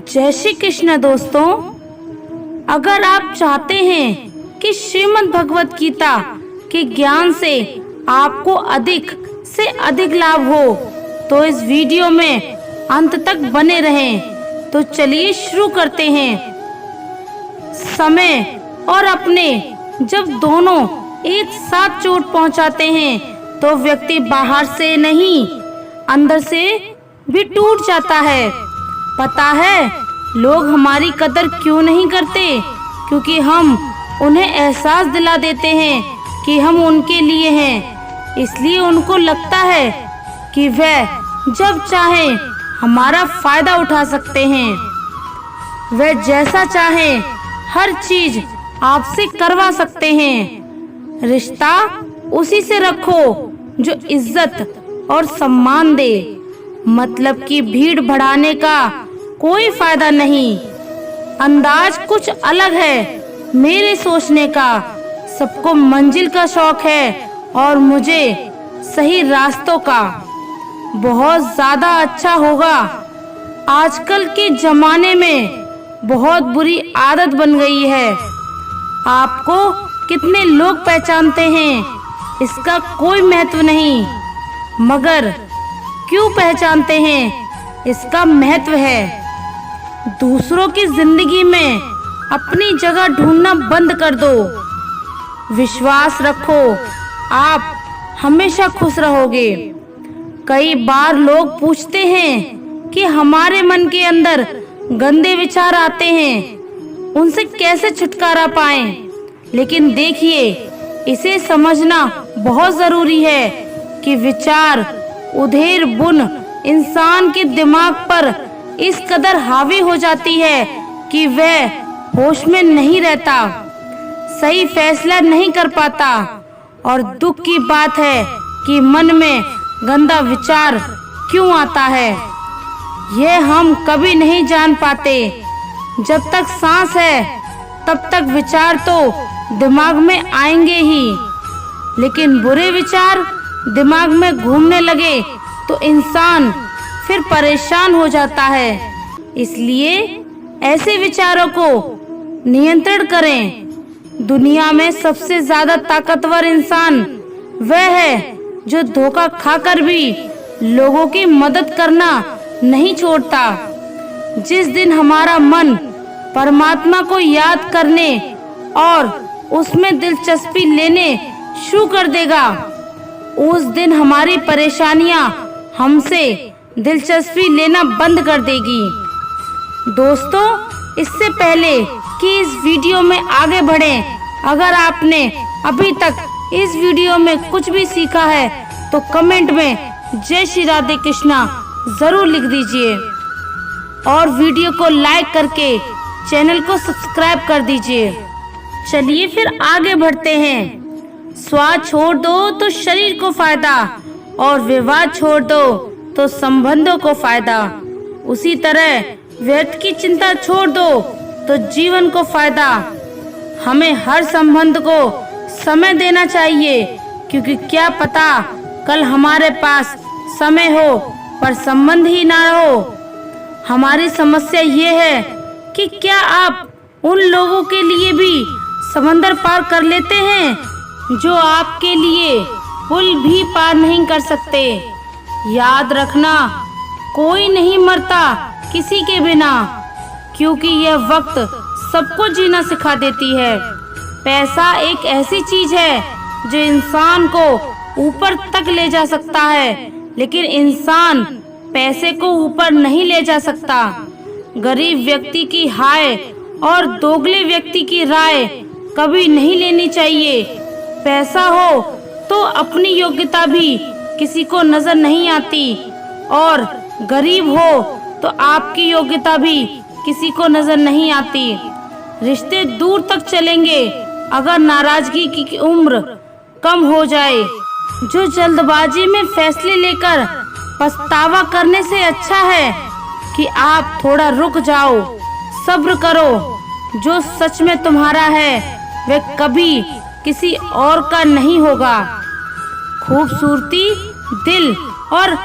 जय श्री कृष्ण दोस्तों, अगर आप चाहते हैं कि श्रीमद् भगवत गीता के ज्ञान से आपको अधिक से अधिक लाभ हो तो इस वीडियो में अंत तक बने रहें। तो चलिए शुरू करते हैं। समय और अपने जब दोनों एक साथ चोट पहुंचाते हैं तो व्यक्ति बाहर से नहीं अंदर से भी टूट जाता है। पता है लोग हमारी कदर क्यों नहीं करते? क्योंकि हम उन्हें एहसास दिला देते हैं कि हम उनके लिए हैं। इसलिए उनको लगता है कि वह जब चाहें हमारा फायदा उठा सकते हैं। वह जैसा चाहें हर चीज आपसे करवा सकते हैं। रिश्ता उसी से रखो जो इज्जत और सम्मान दे। मतलब कि भीड़ बढ़ाने का कोई फायदा नहीं। अंदाज कुछ अलग है मेरे सोचने का। सबको मंजिल का शौक है और मुझे सही रास्तों का। बहुत ज्यादा अच्छा होगा। आजकल के जमाने में बहुत बुरी आदत बन गई है। आपको कितने लोग पहचानते हैं इसका कोई महत्व नहीं, मगर क्यों पहचानते हैं इसका महत्व है। दूसरों की जिंदगी में अपनी जगह ढूंढना बंद कर दो। विश्वास रखो, आप हमेशा खुश रहोगे। कई बार लोग पूछते हैं कि हमारे मन के अंदर गंदे विचार आते हैं, उनसे कैसे छुटकारा पाएं? लेकिन देखिए, इसे समझना बहुत जरूरी है कि विचार उधेड़ बुन इंसान के दिमाग पर इस कदर हावी हो जाती है कि वह होश में नहीं रहता, सही फैसला नहीं कर पाता। और दुख की बात है कि मन में गंदा विचार क्यों आता है यह हम कभी नहीं जान पाते। जब तक सांस है तब तक विचार तो दिमाग में आएंगे ही, लेकिन बुरे विचार दिमाग में घूमने लगे तो इंसान फिर परेशान हो जाता है। इसलिए ऐसे विचारों को नियंत्रण करें। दुनिया में सबसे ज्यादा ताकतवर इंसान वह है जो धोखा खाकर भी लोगों की मदद करना नहीं छोड़ता। जिस दिन हमारा मन परमात्मा को याद करने और उसमें दिलचस्पी लेने शुरू कर देगा, उस दिन हमारी परेशानियां हमसे दिलचस्पी लेना बंद कर देगी। दोस्तों, इससे पहले कि इस वीडियो में आगे बढ़ें, अगर आपने अभी तक इस वीडियो में कुछ भी सीखा है तो कमेंट में जय श्री राधे कृष्णा जरूर लिख दीजिए और वीडियो को लाइक करके चैनल को सब्सक्राइब कर दीजिए। चलिए फिर आगे बढ़ते हैं। स्वाद छोड़ दो तो शरीर को फायदा और विवाद छोड़ दो तो संबंधों को फायदा। उसी तरह व्यर्थ की चिंता छोड़ दो तो जीवन को फायदा। हमें हर संबंध को समय देना चाहिए, क्योंकि क्या पता कल हमारे पास समय हो पर संबंध ही ना हो। हमारी समस्या ये है कि क्या आप उन लोगों के लिए भी समंदर पार कर लेते हैं जो आपके लिए पुल भी पार नहीं कर सकते। याद रखना, कोई नहीं मरता किसी के बिना, क्योंकि यह वक्त सबको जीना सिखा देती है। पैसा एक ऐसी चीज है जो इंसान को ऊपर तक ले जा सकता है, लेकिन इंसान पैसे को ऊपर नहीं ले जा सकता। गरीब व्यक्ति की हाय और दोगले व्यक्ति की राय कभी नहीं लेनी चाहिए। पैसा हो तो अपनी योग्यता भी किसी को नजर नहीं आती, और गरीब हो तो आपकी योग्यता भी किसी को नजर नहीं आती। रिश्ते दूर तक चलेंगे अगर नाराजगी की उम्र कम हो जाए। जो जल्दबाजी में फैसले लेकर पछतावा करने से अच्छा है कि आप थोड़ा रुक जाओ, सब्र करो। जो सच में तुम्हारा है वह कभी किसी और का नहीं होगा। खूबसूरती दिल और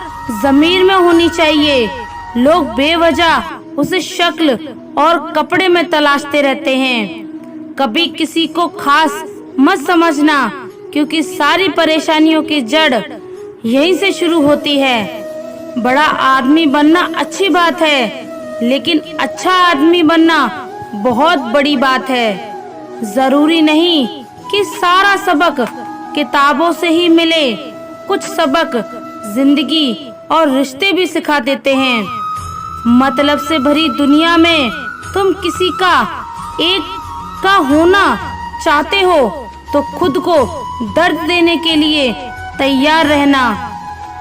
जमीर में होनी चाहिए। लोग बेवजह उसे शक्ल और कपड़े में तलाशते रहते हैं। कभी किसी को खास मत समझना, क्योंकि सारी परेशानियों की जड़ यहीं से शुरू होती है। बड़ा आदमी बनना अच्छी बात है, लेकिन अच्छा आदमी बनना बहुत बड़ी बात है। जरूरी नहीं कि सारा सबक किताबों से ही मिले, कुछ सबक जिंदगी और रिश्ते भी सिखा देते हैं। मतलब से भरी दुनिया में तुम किसी का एक का होना चाहते हो तो खुद को दर्द देने के लिए तैयार रहना।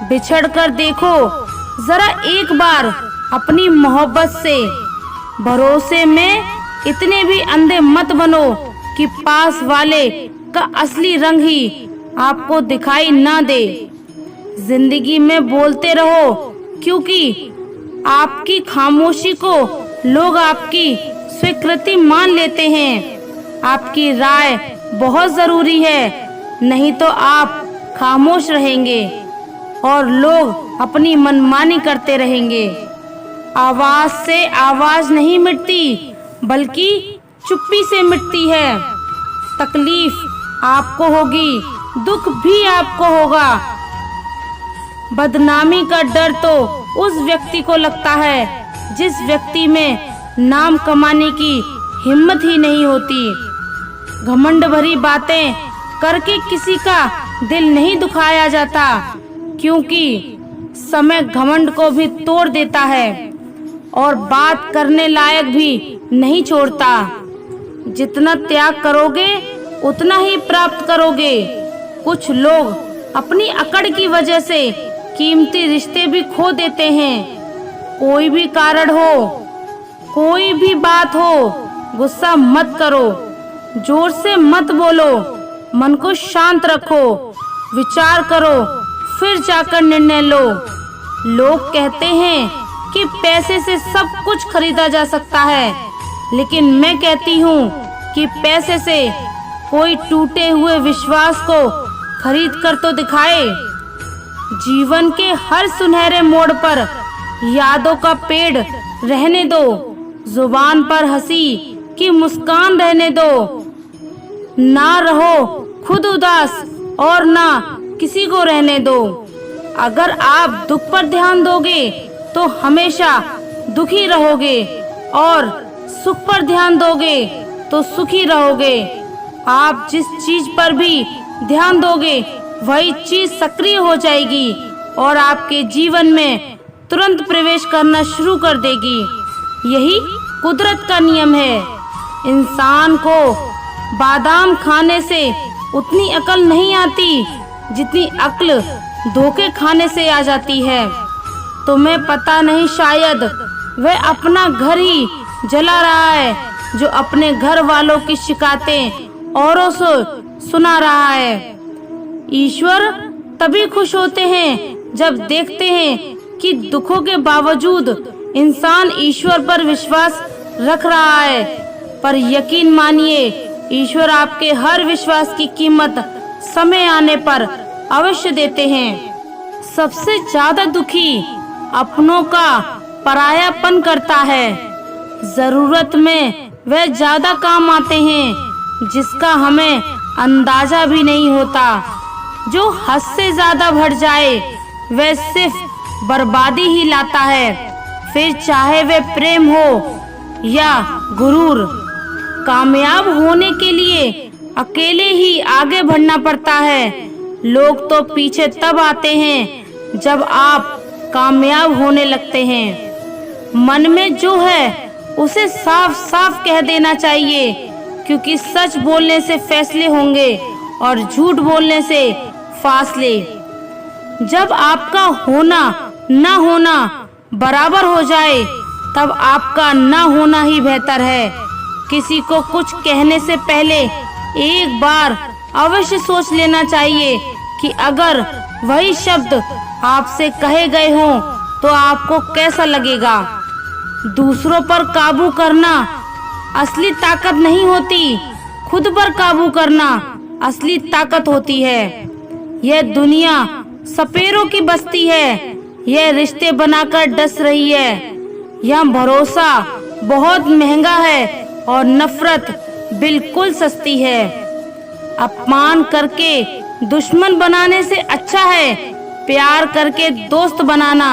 बिछड़ कर देखो जरा एक बार अपनी मोहब्बत से। भरोसे में इतने भी अंधे मत बनो कि पास वाले का असली रंग ही आपको दिखाई ना दे। जिंदगी में बोलते रहो, क्योंकि आपकी खामोशी को लोग आपकी स्वीकृति मान लेते हैं। आपकी राय बहुत जरूरी है, नहीं तो आप खामोश रहेंगे और लोग अपनी मनमानी करते रहेंगे। आवाज से आवाज नहीं मिटती, बल्कि चुप्पी से मिटती है। तकलीफ आपको होगी, दुख भी आपको होगा। बदनामी का डर तो उस व्यक्ति को लगता है जिस व्यक्ति में नाम कमाने की हिम्मत ही नहीं होती। घमंड भरी बातें करके किसी का दिल नहीं दुखाया जाता, क्योंकि समय घमंड को भी तोड़ देता है और बात करने लायक भी नहीं छोड़ता। जितना त्याग करोगे उतना ही प्राप्त करोगे। कुछ लोग अपनी अकड़ की वजह से कीमती रिश्ते भी खो देते हैं। कोई भी कारण हो, कोई भी बात हो, गुस्सा मत करो, जोर से मत बोलो, मन को शांत रखो, विचार करो, फिर जाकर निर्णय लो। लोग कहते हैं कि पैसे से सब कुछ खरीदा जा सकता है, लेकिन मैं कहती हूँ कि पैसे से कोई टूटे हुए विश्वास को खरीद कर तो दिखाए। जीवन के हर सुनहरे मोड़ पर यादों का पेड़ रहने दो, जुबान पर हंसी की मुस्कान रहने दो। ना रहो खुद उदास और ना किसी को रहने दो। अगर आप दुख पर ध्यान दोगे तो हमेशा दुखी रहोगे, और सुख पर ध्यान दोगे तो सुखी रहोगे। आप जिस चीज पर भी ध्यान दोगे वही चीज सक्रिय हो जाएगी और आपके जीवन में तुरंत प्रवेश करना शुरू कर देगी। यही कुदरत का नियम है। इंसान को बादाम खाने से उतनी अकल नहीं आती जितनी अक्ल धोखे खाने से आ जाती है। तुम्हें पता नहीं, शायद वह अपना घर ही जला रहा है जो अपने घर वालों की शिकायतें औरों से सुना रहा है। ईश्वर तभी खुश होते हैं जब देखते हैं कि दुखों के बावजूद इंसान ईश्वर पर विश्वास रख रहा है। पर यकीन मानिए, ईश्वर आपके हर विश्वास की कीमत समय आने पर अवश्य देते हैं। सबसे ज्यादा दुखी अपनों का परायापन करता है। जरूरत में वह ज्यादा काम आते हैं जिसका हमें अंदाजा भी नहीं होता। जो हद से ज्यादा बढ़ जाए वह सिर्फ बर्बादी ही लाता है, फिर चाहे वह प्रेम हो या गुरूर। कामयाब होने के लिए अकेले ही आगे बढ़ना पड़ता है। लोग तो पीछे तब आते हैं जब आप कामयाब होने लगते हैं। मन में जो है उसे साफ साफ कह देना चाहिए, क्योंकि सच बोलने से फैसले होंगे और झूठ बोलने से फासले। जब आपका होना ना होना बराबर हो जाए तब आपका ना होना ही बेहतर है। किसी को कुछ कहने से पहले एक बार अवश्य सोच लेना चाहिए कि अगर वही शब्द आपसे कहे गए हों तो आपको कैसा लगेगा। दूसरों पर काबू करना असली ताकत नहीं होती, खुद पर काबू करना असली ताकत होती है। यह दुनिया सपेरों की बस्ती है, यह रिश्ते बनाकर डस रही है। यहाँ भरोसा बहुत महंगा है और नफरत बिल्कुल सस्ती है। अपमान करके दुश्मन बनाने से अच्छा है प्यार करके दोस्त बनाना।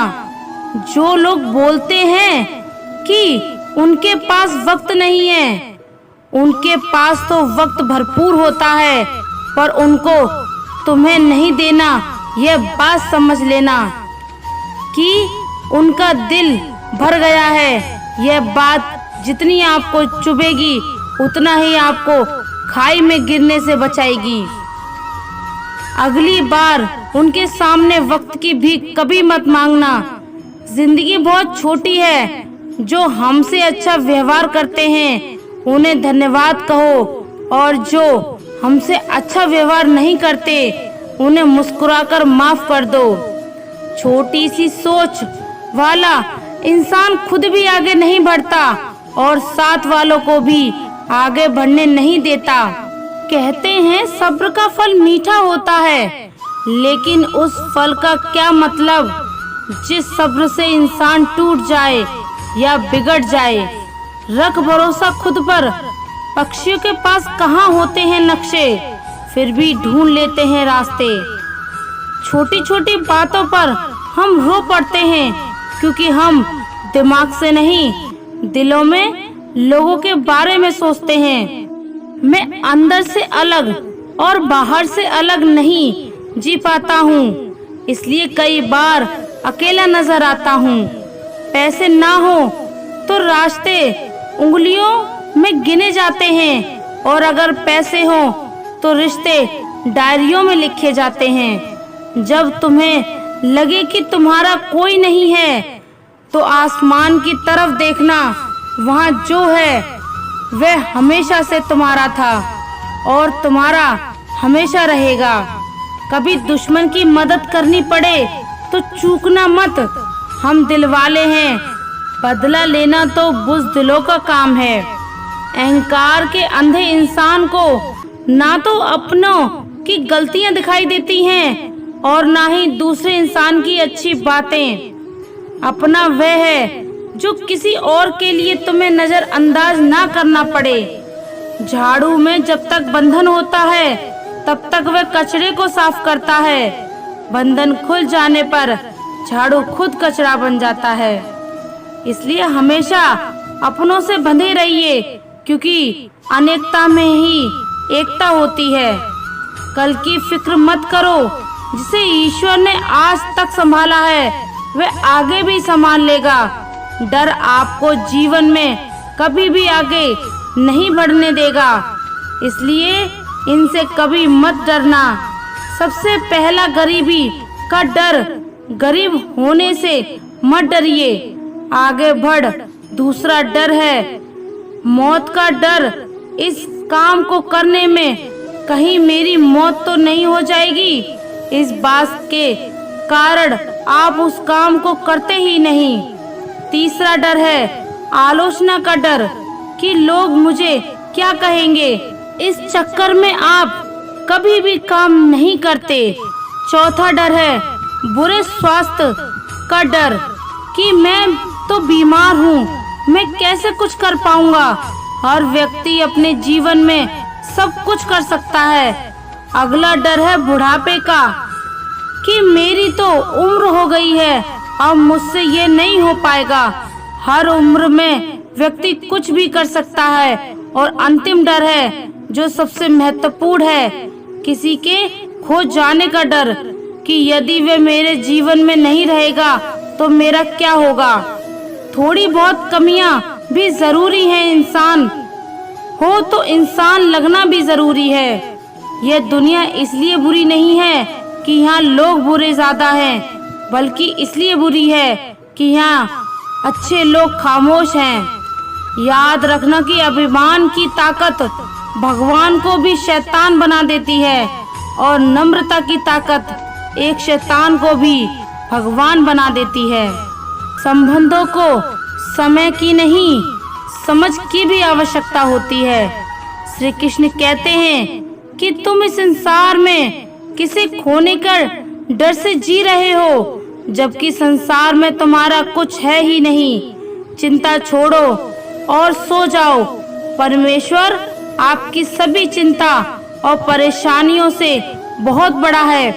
जो लोग बोलते हैं कि उनके पास वक्त नहीं है, उनके पास तो वक्त भरपूर होता है, पर उनको तुम्हें नहीं देना, यह बात समझ लेना कि उनका दिल भर गया है। यह बात जितनी आपको चुभेगी उतना ही आपको खाई में गिरने से बचाएगी। अगली बार उनके सामने वक्त की भीख कभी मत मांगना। जिंदगी बहुत छोटी है। जो हमसे अच्छा व्यवहार करते हैं उन्हें धन्यवाद कहो, और जो हमसे अच्छा व्यवहार नहीं करते उन्हें मुस्कुराकर माफ कर दो। छोटी सी सोच वाला इंसान खुद भी आगे नहीं बढ़ता और साथ वालों को भी आगे बढ़ने नहीं देता। कहते हैं सब्र का फल मीठा होता है, लेकिन उस फल का क्या मतलब जिस सब्र से इंसान टूट जाए या बिगड़ जाए। रख भरोसा खुद पर। पक्षियों के पास कहाँ होते हैं नक्शे, फिर भी ढूंढ लेते हैं रास्ते। छोटी छोटी बातों पर हम रो पड़ते हैं क्योंकि हम दिमाग से नहीं, दिलों में लोगों के बारे में सोचते हैं। मैं अंदर से अलग और बाहर से अलग नहीं जी पाता हूँ, इसलिए कई बार अकेला नजर आता हूँ। पैसे ना हो तो रास्ते उंगलियों में गिने जाते हैं, और अगर पैसे हो तो रिश्ते डायरियों में लिखे जाते हैं। जब तुम्हें लगे कि तुम्हारा कोई नहीं है तो आसमान की तरफ देखना, वहाँ जो है वह हमेशा से तुम्हारा था और तुम्हारा हमेशा रहेगा। कभी दुश्मन की मदद करनी पड़े तो चूकना मत। हम दिलवाले हैं, बदला लेना तो बुज़दिलों का काम है। अहंकार के अंधे इंसान को ना तो अपनों की गलतियां दिखाई देती हैं और ना ही दूसरे इंसान की अच्छी बातें। अपना वह है जो किसी और के लिए तुम्हें नजरअंदाज ना करना पड़े। झाड़ू में जब तक बंधन होता है तब तक वह कचरे को साफ करता है। बंधन खुल जाने पर झाड़ू खुद कचरा बन जाता है। इसलिए हमेशा अपनों से बंधे रहिए, क्योंकि अनेकता में ही एकता होती है। कल की फिक्र मत करो। जिसे ईश्वर ने आज तक संभाला है वह आगे भी संभाल लेगा। डर आपको जीवन में कभी भी आगे नहीं बढ़ने देगा, इसलिए इनसे कभी मत डरना। सबसे पहला गरीबी का डर, गरीब होने से मत डरिए, आगे बढ़। दूसरा डर है मौत का डर। इस काम को करने में कहीं मेरी मौत तो नहीं हो जाएगी, इस बात के कारण आप उस काम को करते ही नहीं। तीसरा डर है आलोचना का डर कि लोग मुझे क्या कहेंगे। इस चक्कर में आप कभी भी काम नहीं करते। चौथा डर है बुरे स्वास्थ्य का डर कि मैं तो बीमार हूँ, मैं कैसे कुछ कर पाऊंगा। हर व्यक्ति अपने जीवन में सब कुछ कर सकता है। अगला डर है बुढ़ापे का कि मेरी तो उम्र हो गई है, अब मुझसे ये नहीं हो पाएगा। हर उम्र में व्यक्ति कुछ भी कर सकता है। और अंतिम डर है जो सबसे महत्वपूर्ण है, किसी के खो जाने का डर कि यदि वे मेरे जीवन में नहीं रहेगा तो मेरा क्या होगा। थोड़ी बहुत कमियां भी जरूरी है, इंसान हो तो इंसान लगना भी जरूरी है। यह दुनिया इसलिए बुरी नहीं है कि यहाँ लोग बुरे ज्यादा हैं, बल्कि इसलिए बुरी है कि यहाँ अच्छे लोग खामोश हैं। याद रखना कि अभिमान की ताकत भगवान को भी शैतान बना देती है, और नम्रता की ताकत एक शैतान को भी भगवान बना देती है। संबंधों को समय की नहीं, समझ की भी आवश्यकता होती है। श्री कृष्ण कहते हैं कि तुम इस संसार में किसे खोने का डर से जी रहे हो, जबकि संसार में तुम्हारा कुछ है ही नहीं। चिंता छोड़ो और सो जाओ। परमेश्वर आपकी सभी चिंता और परेशानियों से बहुत बड़ा है।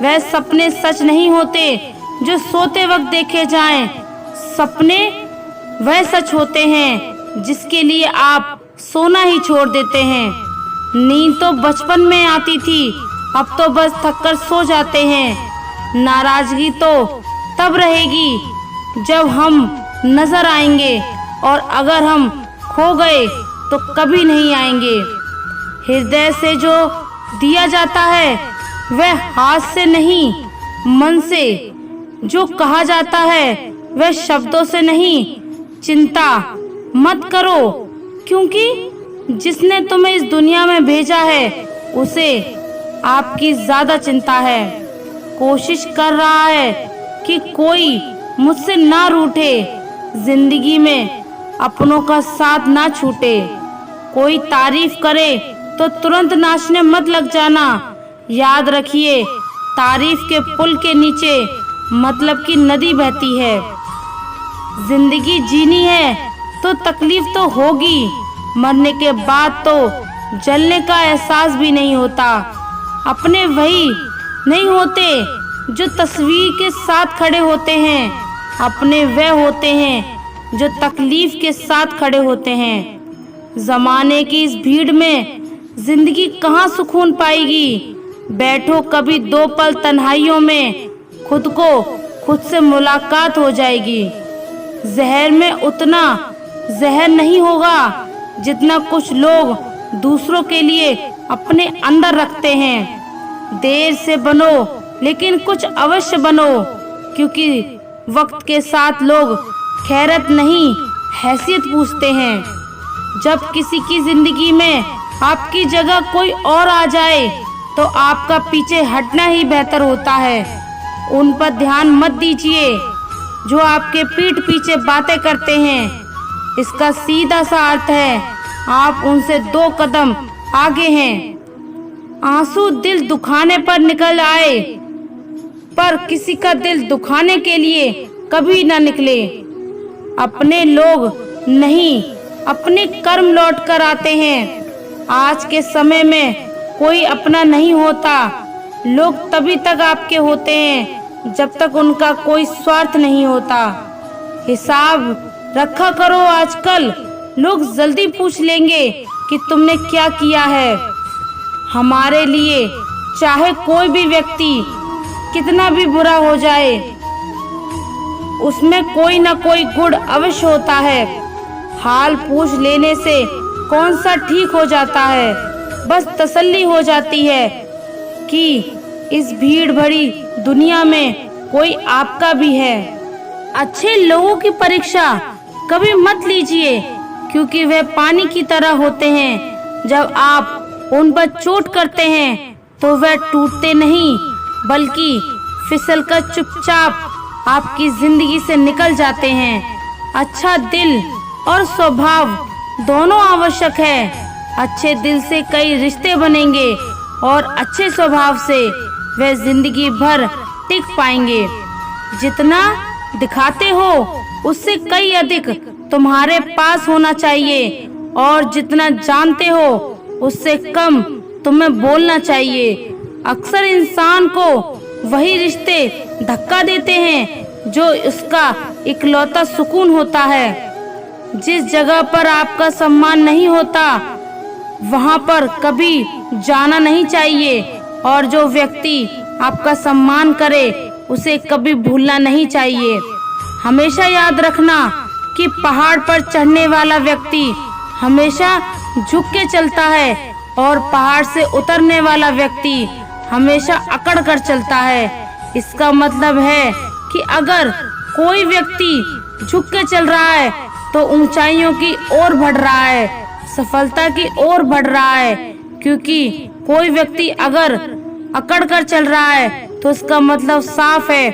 वह सपने सच नहीं होते जो सोते वक्त देखे जाएं। सपने वह सच होते हैं जिसके लिए आप सोना ही छोड़ देते हैं। नींद तो बचपन में आती थी, अब तो बस थककर सो जाते हैं। नाराजगी तो तब रहेगी जब हम नजर आएंगे, और अगर हम खो गए तो कभी नहीं आएंगे। हृदय से जो दिया जाता है वह हाथ से नहीं, मन से। जो कहा जाता है वह शब्दों से नहीं। चिंता मत करो, क्योंकि जिसने तुम्हें इस दुनिया में भेजा है उसे आपकी ज्यादा चिंता है। कोशिश कर रहा है कि कोई मुझसे ना रूठे, जिंदगी में अपनों का साथ ना छूटे। कोई तारीफ करे तो तुरंत नाचने मत लग जाना। याद रखिए, तारीफ के पुल के नीचे मतलब की नदी बहती है। जिंदगी जीनी है तो तकलीफ तो होगी, मरने के बाद तो जलने का एहसास भी नहीं होता। अपने वही नहीं होते जो तस्वीर के साथ खड़े होते हैं, अपने वह होते हैं जो तकलीफ के साथ खड़े होते हैं। जमाने की इस भीड़ में जिंदगी कहाँ सुकून पाएगी। बैठो कभी दो पल तन्हाइयों में, खुद से मुलाकात हो जाएगी। जहर में उतना जहर नहीं होगा जितना कुछ लोग दूसरों के लिए अपने अंदर रखते हैं। देर से बनो लेकिन कुछ अवश्य बनो, क्योंकि वक्त के साथ लोग खैरत नहीं हैसियत पूछते हैं। जब किसी की जिंदगी में आपकी जगह कोई और आ जाए तो आपका पीछे हटना ही बेहतर होता है। उन पर ध्यान मत दीजिए जो आपके पीठ पीछे बातें करते हैं। इसका सीधा सा अर्थ है आप उनसे 2 कदम आगे हैं। आंसू दिल दुखाने पर निकल आए, पर किसी का दिल दुखाने के लिए कभी ना निकले। अपने लोग नहीं, अपने कर्म लौट कर आते हैं। आज के समय में कोई अपना नहीं होता। लोग तभी तक आपके होते हैं जब तक उनका कोई स्वार्थ नहीं होता। हिसाब रखा करो, आजकल लोग जल्दी पूछ लेंगे कि तुमने क्या किया है। हमारे लिए चाहे कोई भी व्यक्ति कितना भी बुरा हो जाए, उसमें कोई ना कोई गुण अवश्य होता है। हाल पूछ लेने से कौन सा ठीक हो जाता है, बस तसल्ली हो जाती है कि इस भीड़ भरी दुनिया में कोई आपका भी है। अच्छे लोगों की परीक्षा कभी मत लीजिए, क्योंकि वे पानी की तरह होते हैं। जब आप उन पर चोट करते हैं तो वे टूटते नहीं, बल्कि फिसलकर चुपचाप आपकी जिंदगी से निकल जाते हैं। अच्छा दिल और स्वभाव दोनों आवश्यक है। अच्छे दिल से कई रिश्ते बनेंगे और अच्छे स्वभाव से वे जिंदगी भर टिक पाएंगे। जितना दिखाते हो उससे कई अधिक तुम्हारे पास होना चाहिए, और जितना जानते हो उससे कम तुम्हें बोलना चाहिए। अक्सर इंसान को वही रिश्ते धक्का देते हैं जो उसका इकलौता सुकून होता है। जिस जगह पर आपका सम्मान नहीं होता वहां पर कभी जाना नहीं चाहिए, और जो व्यक्ति आपका सम्मान करे उसे कभी भूलना नहीं चाहिए। हमेशा याद रखना कि पहाड़ पर चढ़ने वाला व्यक्ति हमेशा झुक के चलता है, और पहाड़ से उतरने वाला व्यक्ति हमेशा अकड़ कर चलता है। इसका मतलब है कि अगर कोई व्यक्ति झुक के चल रहा है तो ऊंचाइयों की ओर बढ़ रहा है, सफलता की ओर बढ़ रहा है। क्योंकि कोई व्यक्ति अगर अकड़ कर चल रहा है तो इसका मतलब साफ है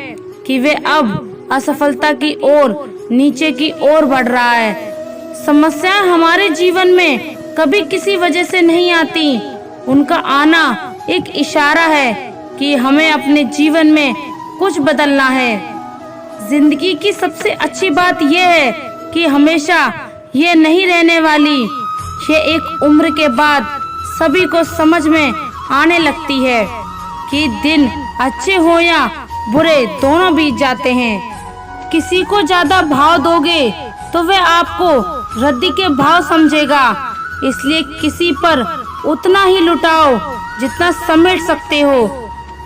कि वे अब असफलता की ओर, नीचे की ओर बढ़ रहा है। समस्याएं हमारे जीवन में कभी किसी वजह से नहीं आती, उनका आना एक इशारा है कि हमें अपने जीवन में कुछ बदलना है। जिंदगी की सबसे अच्छी बात यह है कि हमेशा ये नहीं रहने वाली। ये एक उम्र के बाद सभी को समझ में आने लगती है कि दिन अच्छे हो या बुरे दोनों बीत जाते हैं। किसी को ज्यादा भाव दोगे तो वह आपको रद्दी के भाव समझेगा, इसलिए किसी पर उतना ही लुटाओ जितना समेट सकते हो।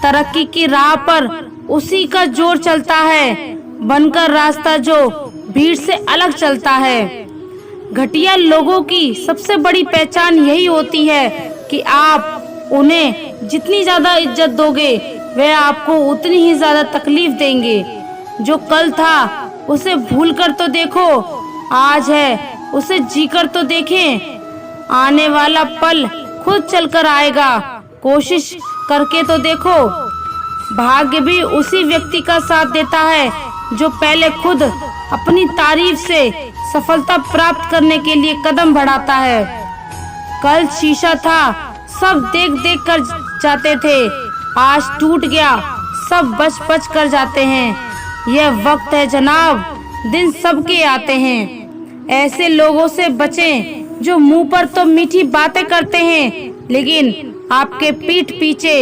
तरक्की की राह पर उसी का जोर चलता है, बनकर रास्ता जो भीड़ से अलग चलता है। घटिया लोगों की सबसे बड़ी पहचान यही होती है कि आप उन्हें जितनी ज्यादा इज्जत दोगे वे आपको उतनी ही ज्यादा तकलीफ देंगे। जो कल था उसे भूल कर तो देखो, आज है उसे जीकर तो देखें। आने वाला पल खुद चलकर आएगा, कोशिश करके तो देखो। भाग्य भी उसी व्यक्ति का साथ देता है जो पहले खुद अपनी तारीफ से सफलता प्राप्त करने के लिए कदम बढ़ाता है। कल शीशा था, सब देख देख कर जाते थे, आज टूट गया, सब बच बच कर जाते हैं। यह वक्त है जनाब, दिन सबके आते हैं। ऐसे लोगों से बचें जो मुंह पर तो मीठी बातें करते हैं लेकिन आपके पीठ पीछे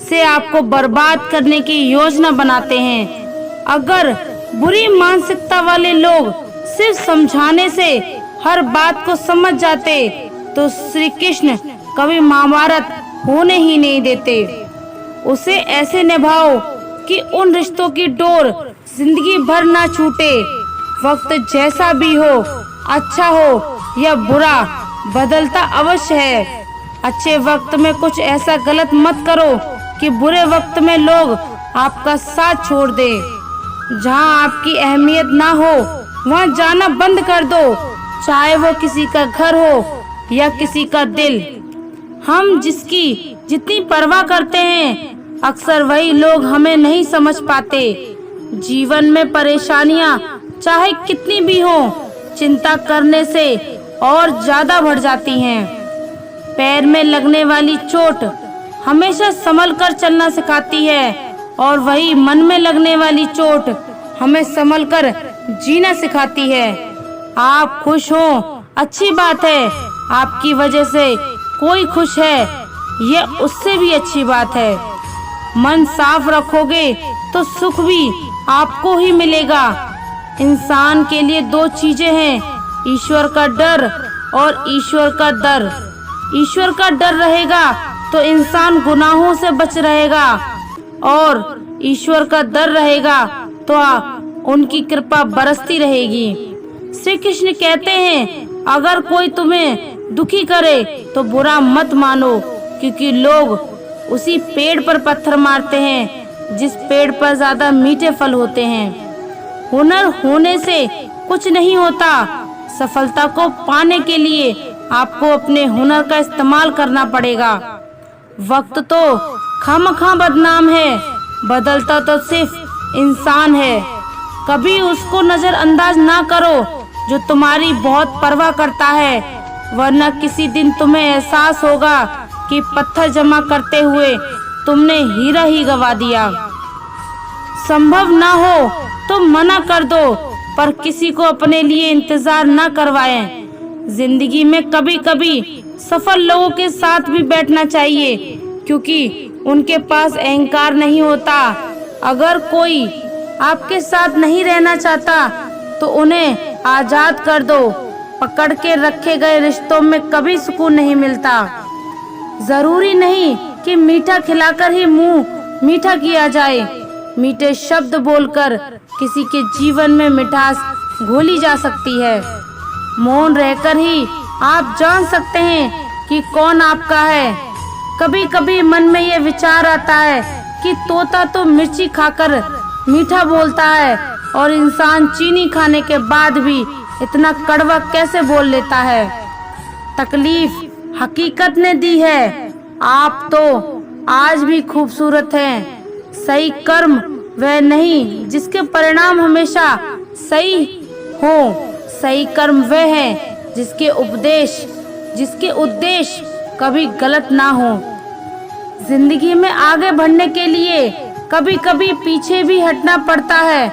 से आपको बर्बाद करने की योजना बनाते हैं। अगर बुरी मानसिकता वाले लोग सिर्फ समझाने से हर बात को समझ जाते तो श्री कृष्ण कभी महाभारत होने ही नहीं देते। उसे ऐसे निभाओ कि उन रिश्तों की डोर जिंदगी भर ना छूटे। वक्त जैसा भी हो, अच्छा हो या बुरा, बदलता अवश्य है। अच्छे वक्त में कुछ ऐसा गलत मत करो कि बुरे वक्त में लोग आपका साथ छोड़ दे। जहाँ आपकी अहमियत ना हो वहाँ जाना बंद कर दो, चाहे वो किसी का घर हो या किसी का दिल। हम जिसकी जितनी परवाह करते हैं अक्सर वही लोग हमें नहीं समझ पाते। जीवन में परेशानियां चाहे कितनी भी हो, चिंता करने से और ज्यादा बढ़ जाती हैं। पैर में लगने वाली चोट हमेशा संभल कर चलना सिखाती है और वही मन में लगने वाली चोट हमें संभल कर जीना सिखाती है। आप खुश हो अच्छी बात है, आपकी वजह से कोई खुश है यह उससे भी अच्छी बात है। मन साफ रखोगे तो सुख भी आपको ही मिलेगा। इंसान के लिए दो चीजें हैं, ईश्वर का डर और ईश्वर का दर। ईश्वर का डर रहेगा तो इंसान गुनाहों से बच रहेगा और ईश्वर का डर रहेगा तो उनकी कृपा बरसती रहेगी। श्री कृष्ण कहते हैं अगर कोई तुम्हें दुखी करे तो बुरा मत मानो, क्योंकि लोग उसी पेड़ पर पत्थर मारते हैं जिस पेड़ पर ज्यादा मीठे फल होते हैं। हुनर होने से कुछ नहीं होता, सफलता को पाने के लिए आपको अपने हुनर का इस्तेमाल करना पड़ेगा। वक्त तो खामखा बदनाम है, बदलता तो सिर्फ इंसान है। कभी उसको नजरअंदाज ना करो जो तुम्हारी बहुत परवाह करता है, वरना किसी दिन तुम्हें एहसास होगा कि पत्थर जमा करते हुए तुमने हीरा ही गवा दिया। संभव ना हो तो मना कर दो, पर किसी को अपने लिए इंतजार ना करवाएं। जिंदगी में कभी कभी सफल लोगों के साथ भी बैठना चाहिए, क्योंकि उनके पास अहंकार नहीं होता। अगर कोई आपके साथ नहीं रहना चाहता तो उन्हें आजाद कर दो। पकड़ के रखे गए रिश्तों में कभी सुकून नहीं मिलता। जरूरी नहीं कि मीठा खिलाकर ही मुंह मीठा किया जाए। मीठे शब्द बोलकर किसी के जीवन में मिठास घोली जा सकती है। मौन रहकर ही आप जान सकते हैं कि कौन आपका है। कभी कभी मन में ये विचार आता है कि तोता तो मिर्ची खाकर मीठा बोलता है और इंसान चीनी खाने के बाद भी इतना कड़वा कैसे बोल लेता है। तकलीफ हकीकत ने दी है, आप तो आज भी खूबसूरत हैं। सही कर्म वह नहीं जिसके परिणाम हमेशा सही हो, सही कर्म वह है जिसके उद्देश्य कभी गलत ना हो। जिंदगी में आगे बढ़ने के लिए कभी कभी पीछे भी हटना पड़ता है।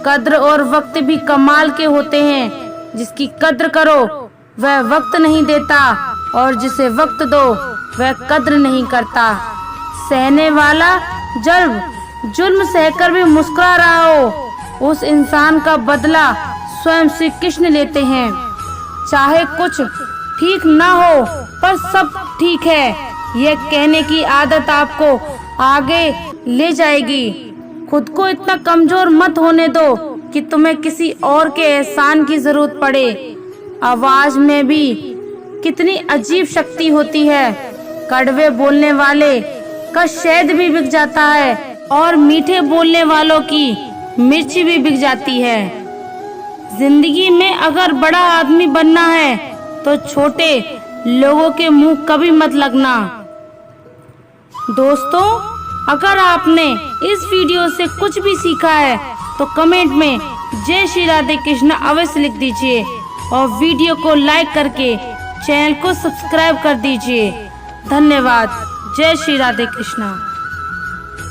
कद्र और वक्त भी कमाल के होते हैं, जिसकी कद्र करो वह वक्त नहीं देता, और जिसे वक्त दो वह कद्र नहीं करता। सहने वाला जब जुल्म सहकर भी मुस्कुरा रहा हो, उस इंसान का बदला स्वयं श्री कृष्ण लेते हैं। चाहे कुछ ठीक ना हो पर सब ठीक है, यह कहने की आदत आपको आगे ले जाएगी। खुद को इतना कमजोर मत होने दो कि तुम्हें किसी और के एहसान की जरूरत पड़े। आवाज में भी कितनी अजीब शक्ति होती है। कड़वे बोलने वाले का शहद भी बिक जाता है और मीठे बोलने वालों की मिर्ची भी बिक जाती है। जिंदगी में अगर बड़ा आदमी बनना है तो छोटे लोगों के मुंह कभी मत लगना। दोस्तों, अगर आपने इस वीडियो से कुछ भी सीखा है तो कमेंट में जय श्री राधे कृष्ण अवश्य लिख दीजिए और वीडियो को लाइक करके चैनल को सब्सक्राइब कर दीजिए। धन्यवाद। जय श्री राधे कृष्ण।